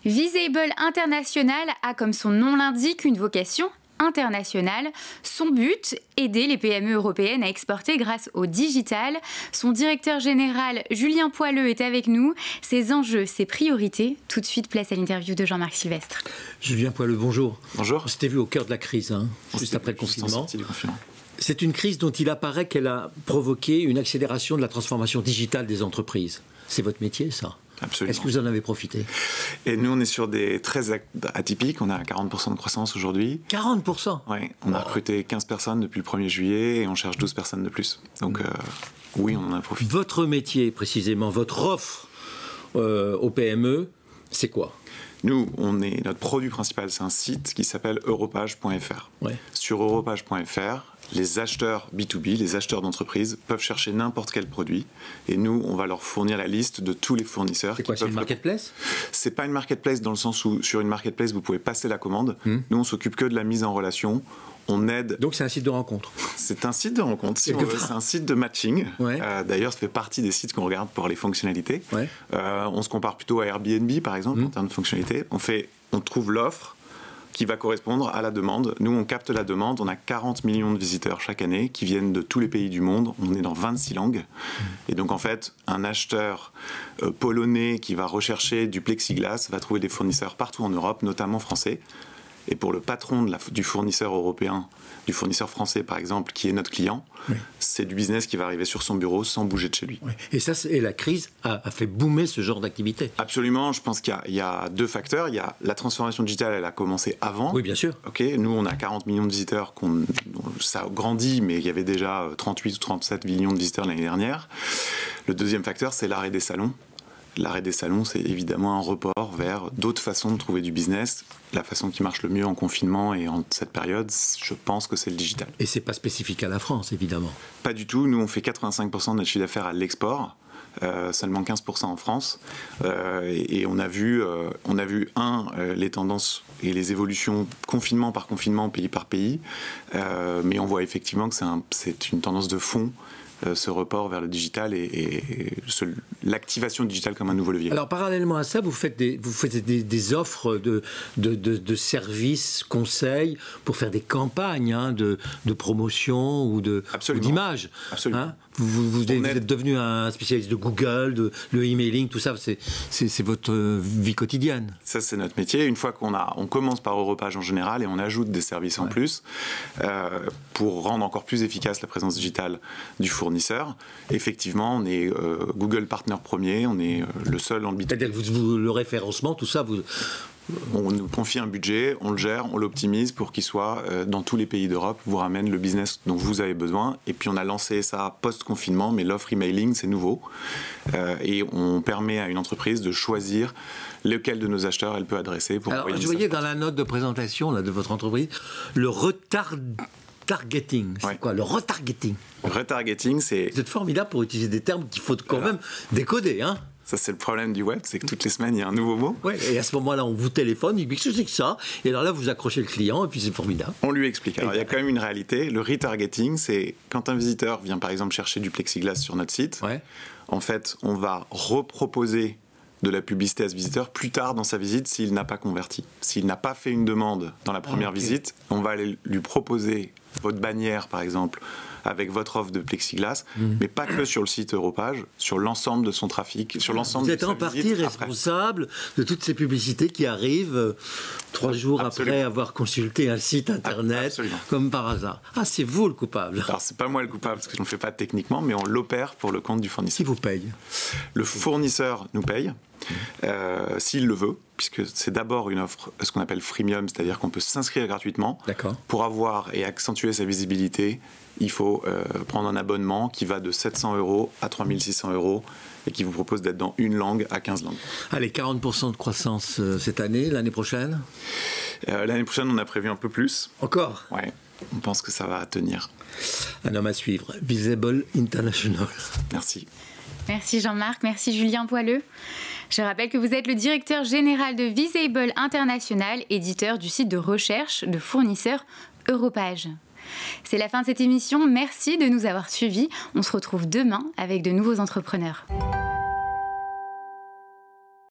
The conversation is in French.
Visible International a, comme son nom l'indique, une vocation internationale. Son but, aider les PME européennes à exporter grâce au digital. Son directeur général, Julien Poileux, est avec nous. Ses enjeux, ses priorités. Tout de suite, place à l'interview de Jean-Marc Sylvestre. Julien Poileux, bonjour. Bonjour. On s'était vu au cœur de la crise, juste après le confinement. C'est une crise dont il apparaît qu'elle a provoqué une accélération de la transformation digitale des entreprises. C'est votre métier, ça ? Absolument. Est-ce que vous en avez profité? Et nous, on est sur des très atypiques. On a 40% de croissance aujourd'hui. 40%? Oui. On a recruté 15 personnes depuis le 1er juillet et on cherche 12 personnes de plus. Donc, oui, on en a profité. Votre métier, précisément, votre offre aux PME, c'est quoi? Nous, notre produit principal, c'est un site qui s'appelle europage.fr. Ouais. Sur europage.fr, les acheteurs B2B, les acheteurs d'entreprise, peuvent chercher n'importe quel produit. Et nous, on va leur fournir la liste de tous les fournisseurs. C'est quoi, c'est une marketplace? C'est pas une marketplace dans le sens où, sur une marketplace, vous pouvez passer la commande. Nous, on s'occupe que de la mise en relation. On aide. Donc c'est un site de rencontre? C'est un site de rencontre, si on veut. C'est un site de matching. Ouais. D'ailleurs, ça fait partie des sites qu'on regarde pour les fonctionnalités. Ouais. On se compare plutôt à Airbnb, par exemple, en termes de fonctionnalités. On trouve l'offre qui va correspondre à la demande. Nous, on capte la demande. On a 40 millions de visiteurs chaque année qui viennent de tous les pays du monde. On est dans 26 langues. Et donc, en fait, un acheteur polonais qui va rechercher du plexiglas va trouver des fournisseurs partout en Europe, notamment français. Et pour le patron du fournisseur européen, du fournisseur français par exemple, qui est notre client, c'est du business qui va arriver sur son bureau sans bouger de chez lui. Oui. Et la crise a fait boomer ce genre d'activité? Absolument, je pense qu'il y a deux facteurs. Il y a la transformation digitale, elle a commencé avant. Oui, bien sûr. Okay, nous, on a 40 millions de visiteurs, ça grandit, mais il y avait déjà 38 ou 37 millions de visiteurs l'année dernière. Le deuxième facteur, c'est l'arrêt des salons. L'arrêt des salons, c'est évidemment un report vers d'autres façons de trouver du business. La façon qui marche le mieux en confinement et en cette période, je pense que c'est le digital. Et c'est pas spécifique à la France, évidemment. Pas du tout. Nous, on fait 85% de notre chiffre d'affaires à l'export. Seulement 15% en France. Et on a vu, les tendances et les évolutions confinement par confinement, pays par pays. Mais on voit effectivement que c'est une tendance de fond, ce report vers le digital et l'activation digitale comme un nouveau levier. Alors parallèlement à ça, vous faites des offres de services, conseils pour faire des campagnes de promotion ou d'image. Absolument. Hein, vous êtes devenu un spécialiste de Google, le emailing, tout ça, c'est votre vie quotidienne. Ça, c'est notre métier. Une fois on commence par Europage en général et on ajoute des services en plus pour rendre encore plus efficace la présence digitale du fournisseur. Effectivement, on est Google Partner premier, on est le seul dans le B2B. C'est-à-dire que le référencement, tout ça, on nous confie un budget, on le gère, on l'optimise pour qu'il soit dans tous les pays d'Europe, vous ramène le business dont vous avez besoin. Et puis on a lancé ça post-confinement, mais l'offre emailing, c'est nouveau. Et on permet à une entreprise de choisir lequel de nos acheteurs elle peut adresser. Pour Alors, je voyais dans la note de présentation de votre entreprise, le retargeting. C'est quoi le retargeting? Le retargeting, c'est... Vous êtes formidable pour utiliser des termes qu'il faut quand même décoder, hein? Ça, c'est le problème du web, c'est que toutes les semaines, il y a un nouveau mot. Ouais, et à ce moment-là, on vous téléphone, il dit qu'est-ce que c'est que ça? Et alors là, vous accrochez le client, et puis c'est formidable. On lui explique. Alors, il y a quand même une réalité. Le retargeting, c'est quand un visiteur vient, par exemple, chercher du plexiglas sur notre site. Ouais. En fait, on va reproposer de la publicité à ce visiteur plus tard dans sa visite s'il n'a pas converti. S'il n'a pas fait une demande dans la première visite, on va aller lui proposer votre bannière, par exemple, avec votre offre de plexiglas, mais pas que sur le site Europage, sur l'ensemble de son trafic, sur l'ensemble de sa visite. Vous êtes en partie responsable de toutes ces publicités qui arrivent 3 jours après avoir consulté un site internet, comme par hasard. Ah, c'est vous le coupable. Alors, c'est pas moi le coupable, parce que je ne le fais pas techniquement, mais on l'opère pour le compte du fournisseur. Qui vous paye? Le fournisseur nous paye. S'il le veut, puisque c'est d'abord une offre, ce qu'on appelle freemium, c'est-à-dire qu'on peut s'inscrire gratuitement. Pour avoir et accentuer sa visibilité, il faut prendre un abonnement qui va de 700 € à 3600 € et qui vous propose d'être dans une langue à 15 langues. Allez, 40% de croissance cette année, l'année prochaine? L'année prochaine, on a prévu un peu plus. Encore? Ouais, on pense que ça va tenir. Un homme à suivre, Visible International. Merci. Merci Jean-Marc, merci Julien Poileux. Je rappelle que vous êtes le directeur général de Visible International, éditeur du site de recherche de fournisseurs Europage. C'est la fin de cette émission, merci de nous avoir suivis. On se retrouve demain avec de nouveaux entrepreneurs.